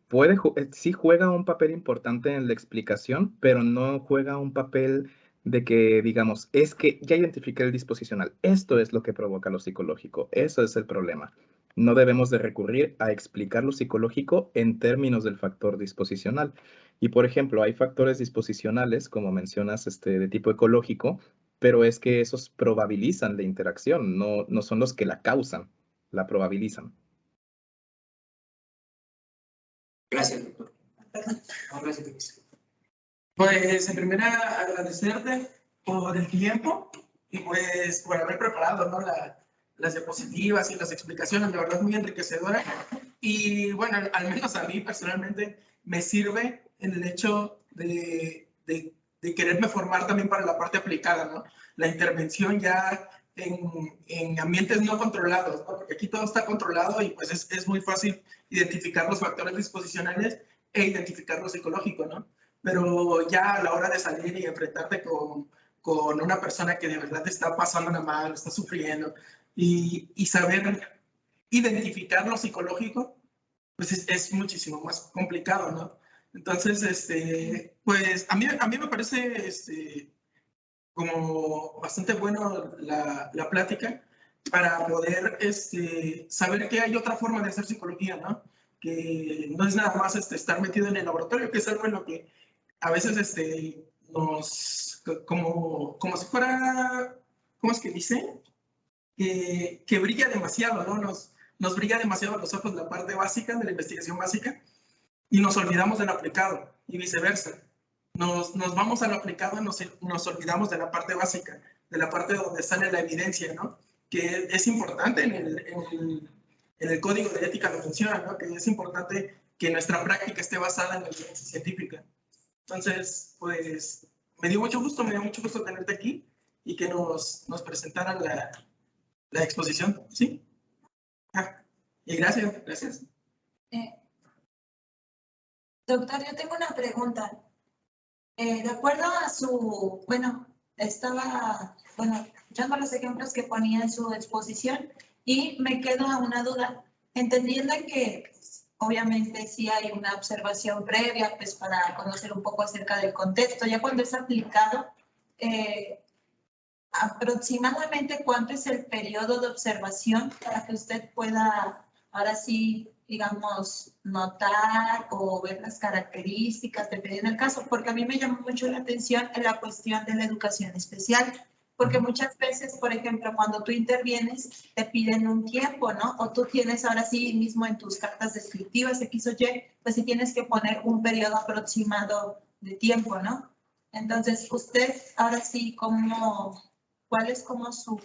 Speaker 2: sí juega un papel importante en la explicación, pero no juega un papel de que, digamos, es que ya identifiqué el disposicional. Esto es lo que provoca lo psicológico. Eso es el problema. No debemos de recurrir a explicar lo psicológico en términos del factor disposicional. Y, por ejemplo, hay factores disposicionales, como mencionas, de tipo ecológico, pero es que esos probabilizan la interacción, no son los que la causan, la probabilizan.
Speaker 4: Gracias, doctor.
Speaker 5: Gracias. Pues en primera agradecerte por el tiempo y pues por haber preparado, ¿no?, las diapositivas y las explicaciones, de verdad muy enriquecedoras. Y bueno, al menos a mí personalmente me sirve en el hecho de quererme formar también para la parte aplicada, ¿no? La intervención ya en ambientes no controlados, ¿no? Porque aquí todo está controlado y pues es muy fácil identificar los factores disposicionales e identificar lo psicológico, ¿no? Pero ya a la hora de salir y enfrentarte con una persona que de verdad está pasándola mal, está sufriendo, y saber identificar lo psicológico, pues es muchísimo más complicado, ¿no? Entonces, pues a mí me parece como bastante bueno la plática para poder saber que hay otra forma de hacer psicología, ¿no? Que no es nada más estar metido en el laboratorio, que es algo en lo que a veces como si fuera, ¿cómo es que dice? Que brilla demasiado, ¿no? Nos brilla demasiado a los ojos la parte básica de la investigación básica y nos olvidamos del aplicado y viceversa. Nos vamos a lo aplicado y nos olvidamos de la parte básica, de la parte donde sale la evidencia, ¿no? Que es importante en el código de ética lo menciona, ¿no? Que es importante que nuestra práctica esté basada en la evidencia científica. Entonces, pues, me dio mucho gusto tenerte aquí y que nos presentaran la exposición, ¿sí? Y gracias.
Speaker 1: Doctor, yo tengo una pregunta. De acuerdo a su, escuchando los ejemplos que ponía en su exposición y me queda una duda, entendiendo que pues, obviamente sí hay una observación previa pues para conocer un poco acerca del contexto, ya cuando es aplicado, aproximadamente cuánto es el periodo de observación para que usted pueda ahora sí, digamos, notar o ver las características, dependiendo del caso, porque a mí me llamó mucho la atención en la cuestión de la educación especial, porque muchas veces, por ejemplo, cuando tú intervienes, te piden un tiempo, ¿no? O tú tienes ahora sí mismo en tus cartas descriptivas, X o Y, pues sí tienes que poner un periodo aproximado de tiempo, ¿no? Entonces, usted ahora sí, ¿cuál es como su,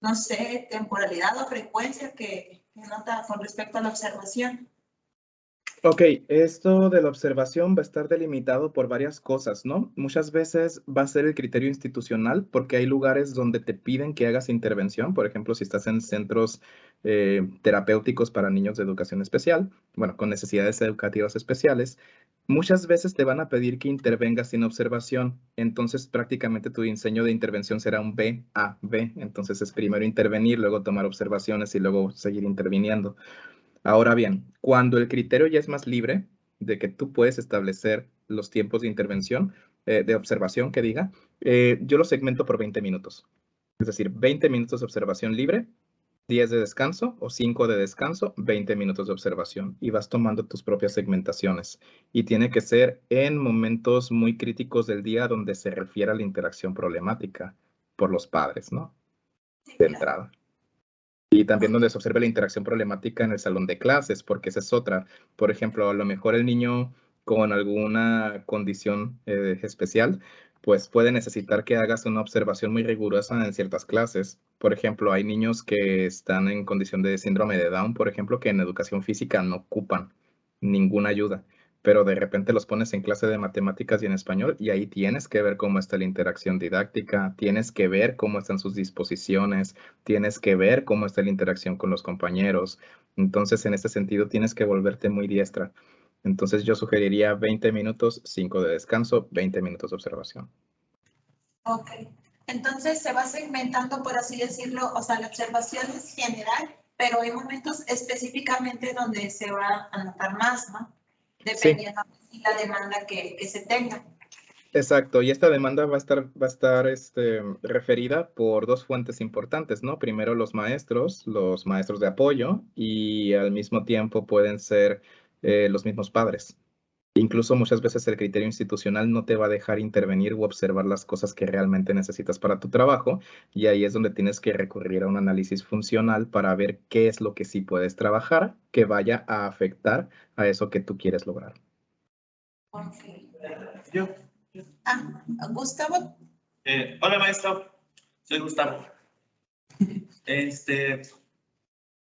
Speaker 1: no sé, temporalidad o frecuencia que nota con respecto a la observación?
Speaker 2: Ok, esto de la observación va a estar delimitado por varias cosas, ¿no? Muchas veces va a ser el criterio institucional porque hay lugares donde te piden que hagas intervención, por ejemplo, si estás en centros terapéuticos para niños de educación especial, bueno, con necesidades educativas especiales, muchas veces te van a pedir que intervengas sin observación, entonces prácticamente tu diseño de intervención será un B-A-B, entonces es primero intervenir, luego tomar observaciones y luego seguir interviniendo. Ahora bien, cuando el criterio ya es más libre, de que tú puedes establecer los tiempos de intervención, de observación que diga, yo lo segmento por 20 minutos. Es decir, 20 minutos de observación libre, 10 de descanso o 5 de descanso, 20 minutos de observación. Y vas tomando tus propias segmentaciones. Y tiene que ser en momentos muy críticos del día donde se refiere a la interacción problemática por los padres, ¿no? De entrada. Y también donde se observa la interacción problemática en el salón de clases, porque esa es otra. Por ejemplo, a lo mejor el niño con alguna condición especial, pues puede necesitar que hagas una observación muy rigurosa en ciertas clases. Por ejemplo, hay niños que están en condición de síndrome de Down, por ejemplo, que en educación física no ocupan ninguna ayuda, pero de repente los pones en clase de matemáticas y en español y ahí tienes que ver cómo está la interacción didáctica, tienes que ver cómo están sus disposiciones, tienes que ver cómo está la interacción con los compañeros. Entonces, en este sentido, tienes que volverte muy diestra. Entonces, yo sugeriría 20 minutos, 5 de descanso, 20 minutos de observación.
Speaker 1: Ok. Entonces, se va segmentando, por así decirlo, o sea, la observación es general, pero hay momentos específicamente donde se va a notar más, ¿no? Dependiendo de la demanda que se tenga.
Speaker 2: Exacto, y esta demanda va a estar referida por dos fuentes importantes, ¿no? Primero los maestros de apoyo, y al mismo tiempo pueden ser los mismos padres. Incluso muchas veces el criterio institucional no te va a dejar intervenir u observar las cosas que realmente necesitas para tu trabajo, y ahí es donde tienes que recurrir a un análisis funcional para ver qué es lo que sí puedes trabajar que vaya a afectar a eso que tú quieres lograr.
Speaker 1: Okay.
Speaker 5: Yo.
Speaker 1: Gustavo.
Speaker 6: Hola, maestro. Soy Gustavo.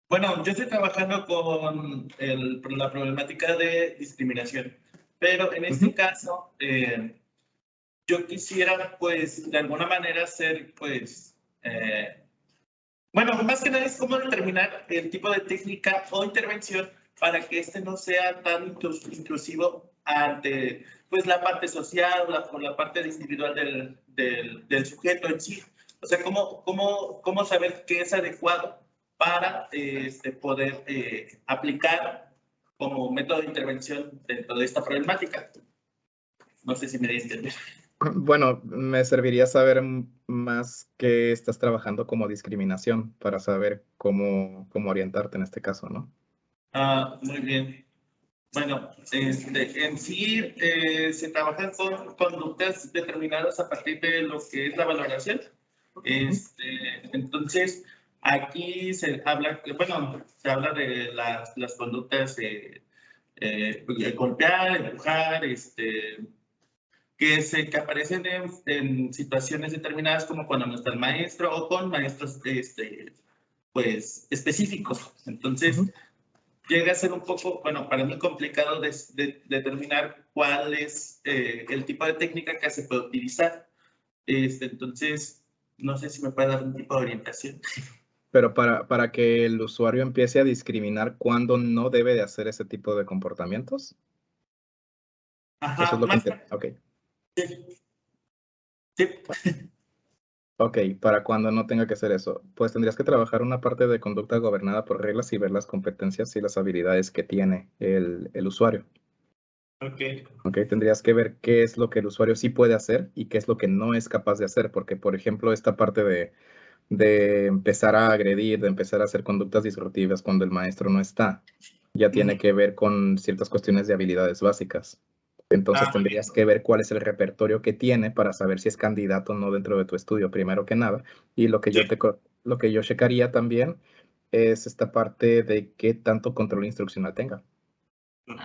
Speaker 6: Bueno, yo estoy trabajando con la problemática de discriminación, pero en este caso, yo quisiera, pues, de alguna manera ser, pues, bueno, más que nada es cómo determinar el tipo de técnica o intervención para que no sea tan intrusivo ante, pues, la parte social o la parte individual del sujeto en sí. O sea, ¿cómo saber qué es adecuado para poder aplicar como método de intervención dentro de esta problemática? No sé si me di a entender.
Speaker 2: Bueno, me serviría saber más que estás trabajando como discriminación para saber cómo orientarte en este caso, ¿no?
Speaker 6: Ah, muy bien. Bueno, en sí se trabajan con conductas determinadas a partir de lo que es la valoración. Entonces, aquí se habla, bueno, se habla de las conductas de golpear, empujar, que aparecen en situaciones determinadas como cuando no está el maestro o con maestros pues, específicos. Entonces, llega a ser un poco, bueno, para mí complicado de determinar cuál es el tipo de técnica que se puede utilizar. Entonces, no sé si me puede dar un tipo de orientación.
Speaker 2: Pero para que el usuario empiece a discriminar cuándo no debe de hacer ese tipo de comportamientos.
Speaker 6: Ajá,
Speaker 2: Eso es lo
Speaker 6: más.
Speaker 2: que ok.
Speaker 6: Sí.
Speaker 2: Ok, para cuando no tenga que hacer eso, pues tendrías que trabajar una parte de conducta gobernada por reglas y ver las competencias y las habilidades que tiene el usuario. Ok, tendrías que ver qué es lo que el usuario sí puede hacer y qué es lo que no es capaz de hacer, porque, por ejemplo, esta parte de empezar a agredir, de empezar a hacer conductas disruptivas cuando el maestro no está, ya tiene que ver con ciertas cuestiones de habilidades básicas. Entonces tendrías que ver cuál es el repertorio que tiene para saber si es candidato o no dentro de tu estudio, primero que nada. Y lo que yo checaría también es esta parte de qué tanto control instruccional tenga.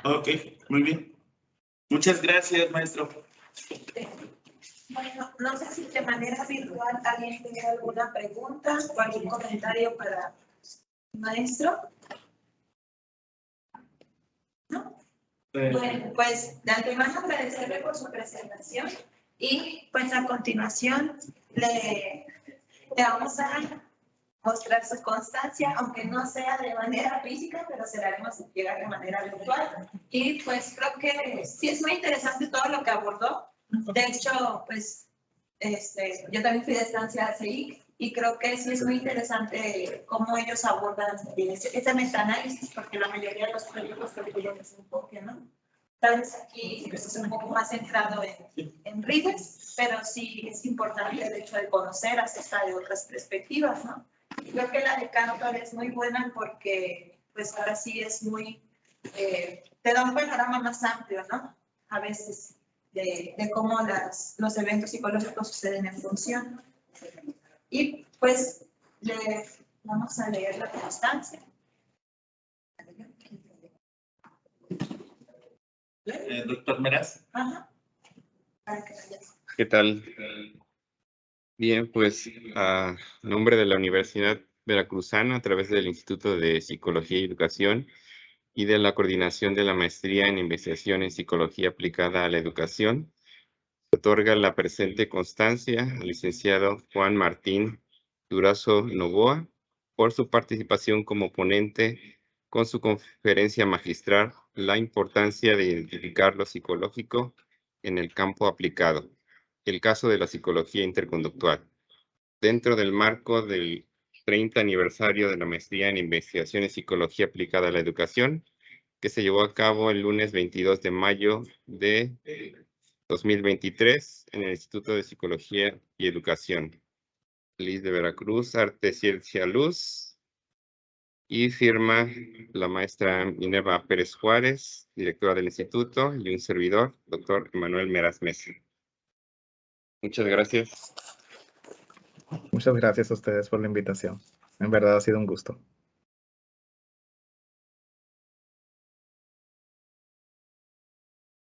Speaker 6: Ok, muy bien. Muchas gracias, maestro.
Speaker 1: Bueno, no sé si de manera virtual alguien tiene alguna pregunta o algún comentario para el maestro. ¿No? Bueno, pues de antemano agradecerle por su presentación y pues a continuación le vamos a mostrar su constancia, aunque no sea de manera física, pero se la haremos llegar de manera virtual. Y pues creo que sí es muy interesante todo lo que abordó. De hecho, pues yo también fui de estancia CIC y creo que sí es muy interesante cómo ellos abordan ese metaanálisis, porque la mayoría de los proyectos que tienen ese enfoque, ¿no? Tal vez aquí es un poco más centrado en RIDES, pero sí es importante el hecho de conocer acerca de otras perspectivas, ¿no? Creo que la de Cantor es muy buena porque pues ahora sí es muy, te da un panorama más amplio, ¿no? A veces de cómo los eventos psicológicos suceden en función. Y pues vamos a leer la constancia.
Speaker 6: Doctor Meraz.
Speaker 1: Ajá.
Speaker 7: ¿Qué tal? Bien, pues a nombre de la Universidad Veracruzana, a través del Instituto de Psicología y Educación y de la Coordinación de la Maestría en Investigación en Psicología Aplicada a la Educación, se otorga la presente constancia al licenciado Juan Martín Durazo Novoa por su participación como ponente con su conferencia magistral La importancia de identificar lo psicológico en el campo aplicado, el caso de la psicología interconductual, dentro del marco del 30 aniversario de la maestría en investigación en psicología aplicada a la educación, que se llevó a cabo el lunes 22 de mayo de 2023 en el Instituto de Psicología y Educación, LIS de Veracruz, Arte, Ciencia, Luz, y firma la maestra Minerva Pérez Juárez, directora del instituto, y un servidor, doctor Emanuel Meraz Mesa. Muchas gracias.
Speaker 2: Muchas gracias a ustedes por la invitación. En verdad ha sido un gusto.